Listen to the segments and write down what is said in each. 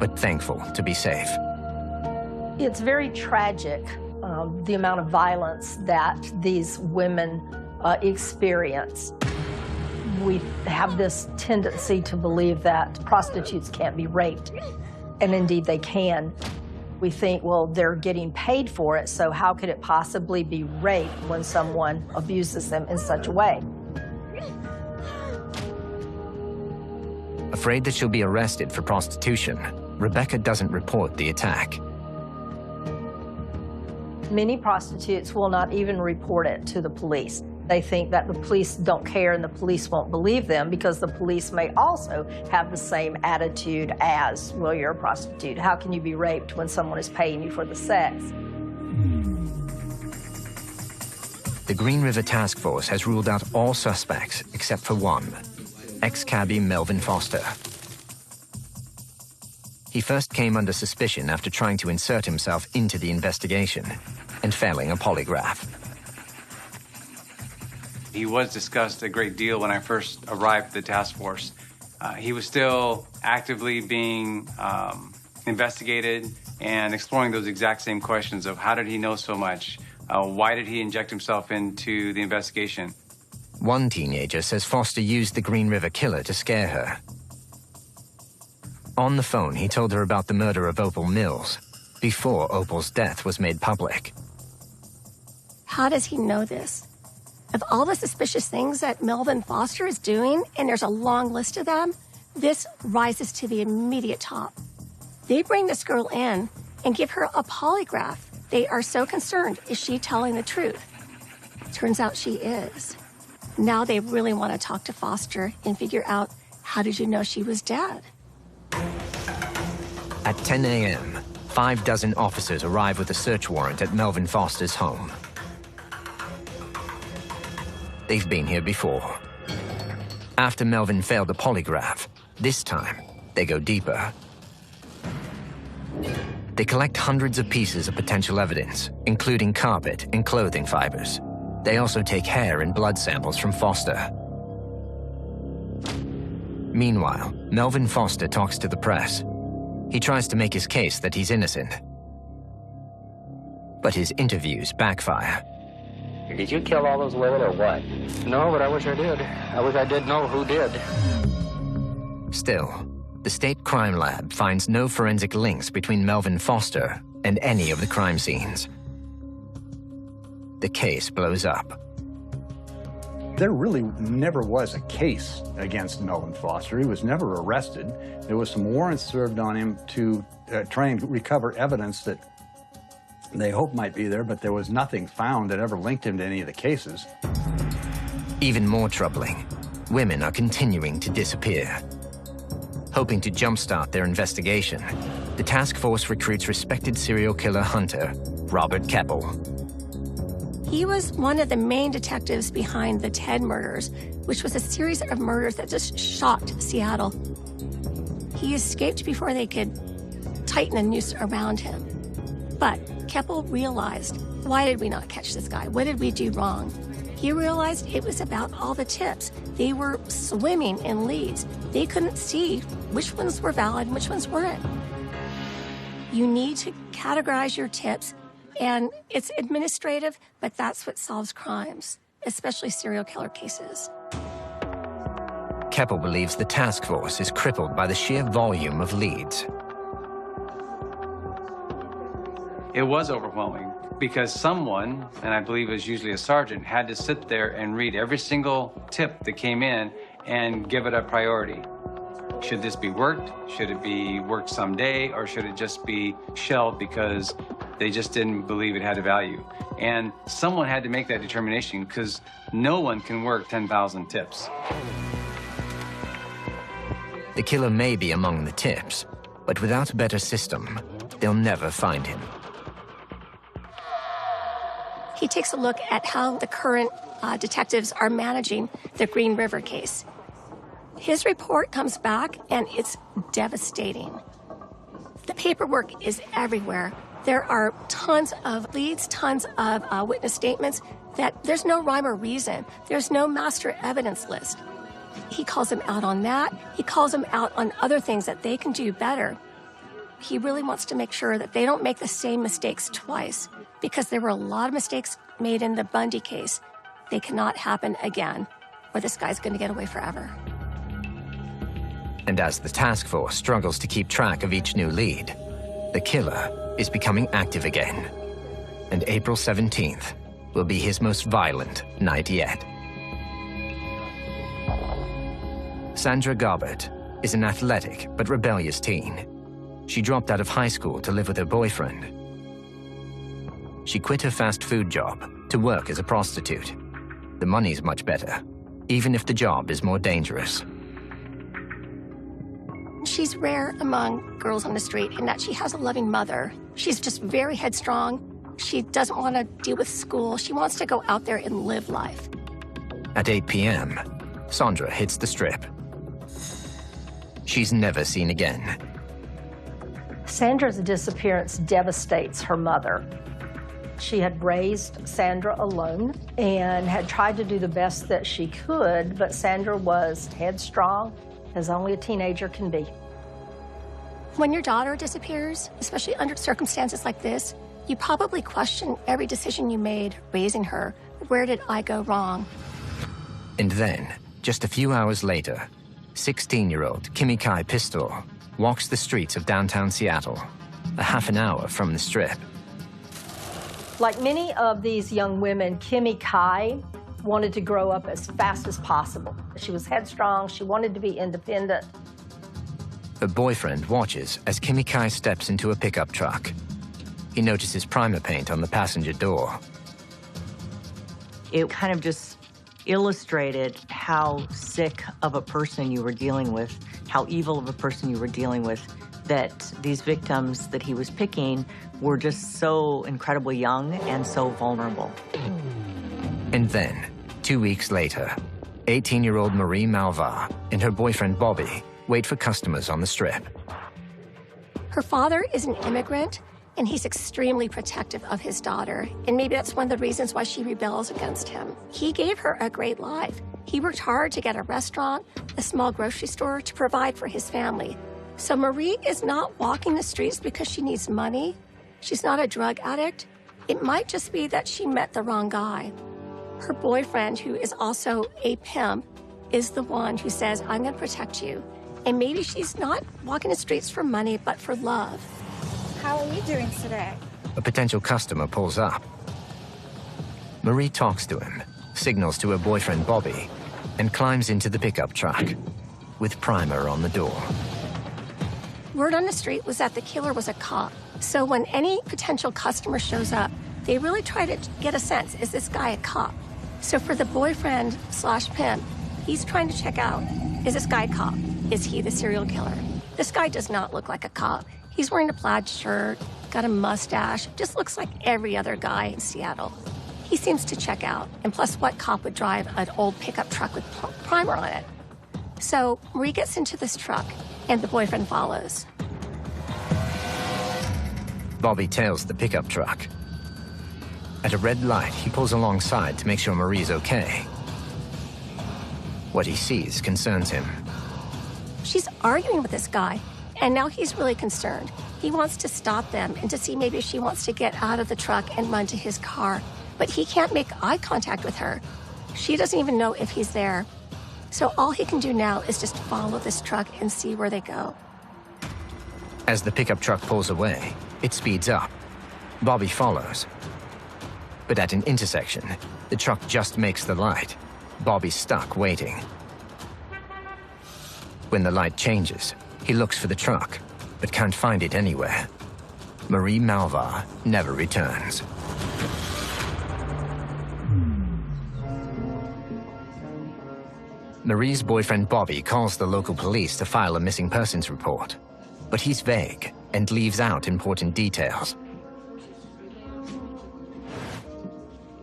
but thankful to be safe. It's very tragic, the amount of violence that these women experience. We have this tendency to believe that prostitutes can't be raped, and indeed they can. We think, well, they're getting paid for it, so how could it possibly be rape when someone abuses them in such a way? Afraid that she'll be arrested for prostitution, Rebecca doesn't report the attack. Many prostitutes will not even report it to the police. They think that the police don't care and the police won't believe them because the police may also have the same attitude as, well, you're a prostitute. How can you be raped when someone is paying you for the sex? The Green River Task Force has ruled out all suspects except for one, ex-cabbie Melvin Foster. He first came under suspicion after trying to insert himself into the investigation and failing a polygraph. He was discussed a great deal when I first arrived at the task force. He was still actively being investigated and exploring those exact same questions of how did he know so much? Why did he inject himself into the investigation? One teenager says Foster used the Green River killer to scare her. On the phone, he told her about the murder of Opal Mills before Opal's death was made public. How does he know this? Of all the suspicious things that Melvin Foster is doing, and there's a long list of them, this rises to the immediate top. They bring this girl in and give her a polygraph. They are so concerned, is she telling the truth? Turns out she is. Now they really want to talk to Foster and figure out, how did you know she was dead? At 10 a.m., 6 officers arrive with a search warrant at Melvin Foster's home. They've been here before. After Melvin failed the polygraph, this time, they go deeper. They collect hundreds of pieces of potential evidence, including carpet and clothing fibers. They also take hair and blood samples from Foster. Meanwhile, Melvin Foster talks to the press. He tries to make his case that he's innocent. But his interviews backfire. Did you kill all those women or what? No, but I wish I did. I wish I did know who did. Still, the state crime lab finds no forensic links between Melvin Foster and any of the crime scenes. The case blows up. There really never was a case against Melvin Foster. He was never arrested. There was some warrants served on him to try and recover evidence that they hope might be there, but there was nothing found that ever linked him to any of the cases. Even more troubling, women are continuing to disappear. Hoping to jumpstart their investigation, the task force recruits respected serial killer hunter Robert Keppel. He was one of the main detectives behind the Ted murders, which was a series of murders that just shocked Seattle. He escaped before they could tighten the noose around him. But Keppel realized, why did we not catch this guy? What did we do wrong? He realized it was about all the tips. They were swimming in leads. They couldn't see which ones were valid and which ones weren't. You need to categorize your tips, and it's administrative, but that's what solves crimes, especially serial killer cases. Keppel believes the task force is crippled by the sheer volume of leads. It was overwhelming because someone, and I believe it was usually a sergeant, had to sit there and read every single tip that came in and give it a priority. Should this be worked? Should it be worked someday? Or should it just be shelved because they just didn't believe it had a value? And someone had to make that determination because no one can work 10,000 tips. The killer may be among the tips, but without a better system, they'll never find him. He takes a look at how the current detectives are managing the Green River case. His report comes back, and it's devastating. The paperwork is everywhere. There are tons of leads, tons of witness statements that there's no rhyme or reason. There's no master evidence list. He calls them out on that. He calls them out on other things that they can do better. he really wants to make sure that they don't make the same mistakes twice, because there were a lot of mistakes made in the Bundy case. They cannot happen again, or this guy's going to get away forever. And as the task force struggles to keep track of each new lead, the killer is becoming active again. And April 17th will be his most violent night yet. Sandra Garbett is an athletic but rebellious teen. She dropped out of high school to live with her boyfriend. She quit her fast food job to work as a prostitute. The money's much better, even if the job is more dangerous. She's rare among girls on the street in that she has a loving mother. She's just very headstrong. She doesn't want to deal with school. She wants to go out there and live life. At 8 p.m., Sandra hits the strip. She's never seen again. Sandra's disappearance devastates her mother. She had raised Sandra alone and had tried to do the best that she could, but Sandra was headstrong, as only a teenager can be. When your daughter disappears, especially under circumstances like this, you probably question every decision you made raising her. Where did I go wrong? And then, just a few hours later, 16-year-old Kimmy Kai Pistol walks the streets of downtown Seattle, a half an hour from the Strip. Like many of these young women, Kimmy Kai wanted to grow up as fast as possible. She was headstrong. She wanted to be independent. Her boyfriend watches as Kimmy Kai steps into a pickup truck. He notices primer paint on the passenger door. It kind of just illustrated how sick of a person you were dealing with, how evil of a person you were dealing with, that these victims that he was picking were just so incredibly young and so vulnerable. And then, 2 weeks later, 18-year-old Marie Malvar and her boyfriend Bobby wait for customers on the Strip. Her father is an immigrant, and he's extremely protective of his daughter. And maybe that's one of the reasons why she rebels against him. He gave her a great life. He worked hard to get a restaurant, a small grocery store to provide for his family. So Marie is not walking the streets because she needs money. She's not a drug addict. It might just be that she met the wrong guy. Her boyfriend, who is also a pimp, is the one who says, I'm going to protect you. And maybe she's not walking the streets for money, but for love. How are you doing today? A potential customer pulls up. Marie talks to him, signals to her boyfriend Bobby, and climbs into the pickup truck, with primer on the door. Word on the street was that the killer was a cop. So when any potential customer shows up, they really try to get a sense, is this guy a cop? So for the boyfriend slash pimp, he's trying to check out, is this guy a cop? Is he the serial killer? This guy does not look like a cop. He's wearing a plaid shirt, got a mustache, just looks like every other guy in Seattle. He seems to check out. And plus, what cop would drive an old pickup truck with primer on it? So Marie gets into this truck, and the boyfriend follows. Bobby tails the pickup truck. At a red light, he pulls alongside to make sure Marie's okay. What he sees concerns him. She's arguing with this guy, and now he's really concerned. He wants to stop them and to see maybe if she wants to get out of the truck and run to his car. But he can't make eye contact with her. She doesn't even know if he's there. So all he can do now is just follow this truck and see where they go. As the pickup truck pulls away, it speeds up. Bobby follows. But at an intersection, the truck just makes the light. Bobby's stuck waiting. When the light changes, he looks for the truck, but can't find it anywhere. Marie Malvar never returns. Marie's boyfriend Bobby calls the local police to file a missing persons report, but he's vague and leaves out important details.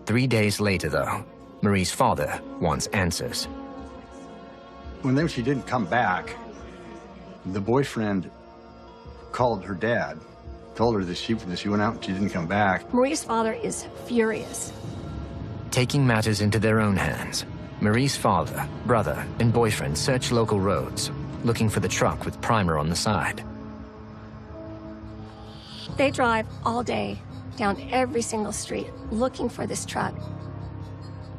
3 days later, though, Marie's father wants answers. When she didn't come back, the boyfriend called her dad, told her that she went out and she didn't come back. Marie's father is furious. Taking matters into their own hands, Marie's father, brother, and boyfriend search local roads, looking for the truck with primer on the side. They drive all day down every single street looking for this truck.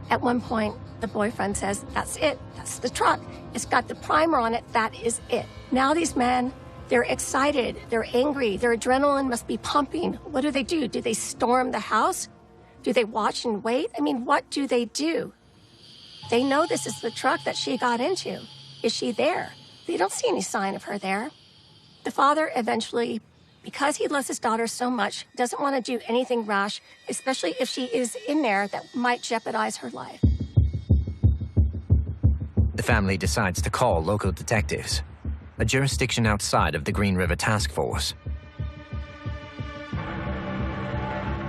At one point, the boyfriend says, "That's it. That's the truck. It's got the primer on it. That is it." Now these men, they're excited. They're angry. Their adrenaline must be pumping. What do? Do they storm the house? Do they watch and wait? I mean, what do they do? They know this is the truck that she got into. Is she there? They don't see any sign of her there. The father eventually, because he loves his daughter so much, doesn't want to do anything rash, especially if she is in there that might jeopardize her life. The family decides to call local detectives, a jurisdiction outside of the Green River Task Force.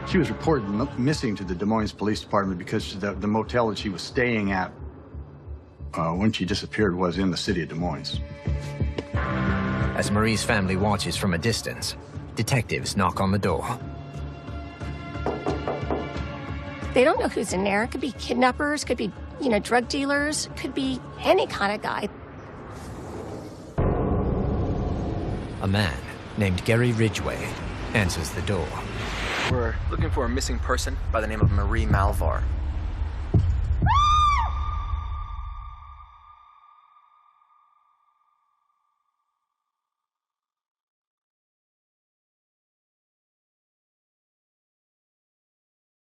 She was reported missing to the Des Moines Police Department because the motel that she was staying at when she disappeared was in the city of Des Moines. As Marie's family watches from a distance, detectives knock on the door. They don't know who's in there. It could be kidnappers, could be, drug dealers, could be any kind of guy. A man named Leon Ridgway answers the door. We're looking for a missing person by the name of Marie Malvar.